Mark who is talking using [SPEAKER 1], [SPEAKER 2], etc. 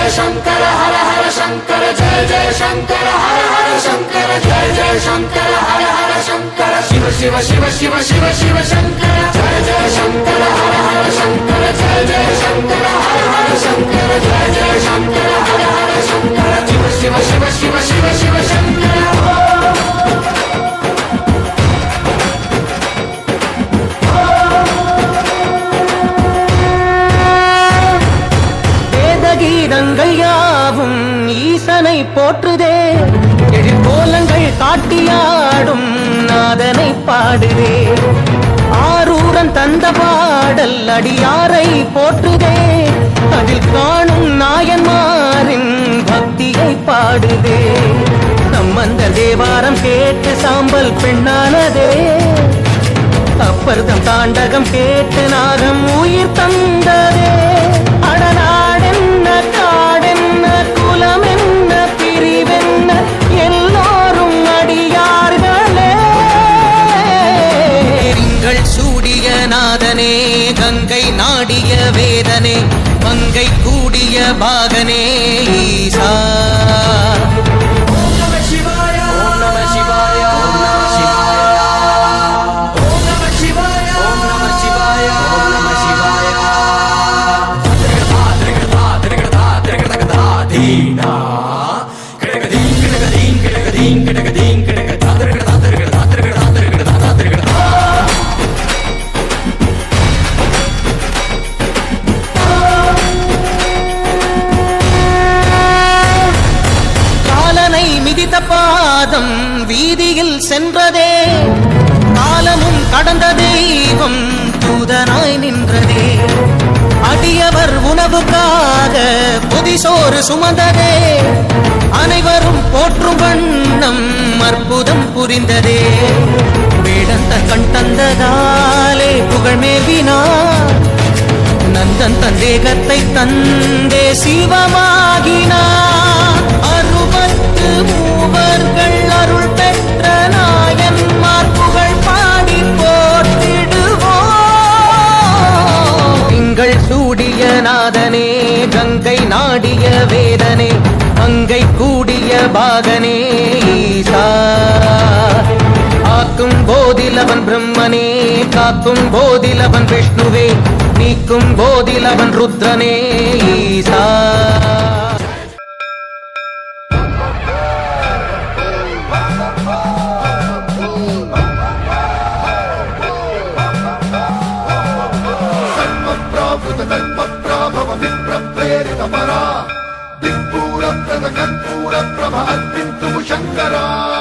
[SPEAKER 1] शंकर हर हर शंकर जय जय शंकर हर हर शंकर जय जय शंकर हर हर शंकर शिव शिव शिव शिव शिव शिव शंकर जय जय शंकर हर हर शंकर जय जय शंकर हर हर शंकर जय जय शंकर हर हर शंकर शिव शिव शिव शिव शिव शिव शंकर
[SPEAKER 2] கீதங்கள் யாவும் ஈசனை போற்றுதே எழிற்கோலங்கள் காட்டியாடும் நாதனை பாடுதே ஆரூரன் தந்த பாடல் அடியாரை போற்றுதே அதில் காணும் நாயன்மாரின் பக்தியை பாடுதே நம்மந்த தேவாரம் கேட்டு சாம்பல் பெண்ணானதே அப்பர்தம் தாண்டகம் கேட்டு நாகம் உயிர் தந்ததே அடநாடென்ன காடென்ன குலமென்ன பிரிவென்ன எல்லோரும் அடியார்களே திங்கள் சூடிய நாதனே கங்கை நாடிய வேதனே மங்கை கூடிய பாகனே ஈசா பாதம் வீதியில் சென்றதே காலமும் கடந்த தெய்வம் தூதனாய் நின்றதே அடியவர் உணவுக்காக புதிசோறு சுமந்ததே அனைவரும் போற்றும் வண்ணம் அற்புதம் புரிந்ததே வேடந்த கண் தந்ததாலே புகழ் மேவினார் நந்தன் தந்தேகத்தை தந்தே சிவமாகினார் அறுபத்து மூவர்கள் அருள் பெற்ற நாயன்மார் புகழ் பாடி போற்றிடுவோம் திங்கள் சூடிய நாதனே கங்கை நாடிய வேதனே மங்கை கூடிய பாகனே ஈசா ஆக்கும் போதிலவன் பிரம்மனே காக்கும் போதிலவன் விஷ்ணுவே நீக்கும் போதிலவன் ருத்ரனே ஈசா
[SPEAKER 3] कर्पूर प्रभ अर्पिन्तु शंकरा।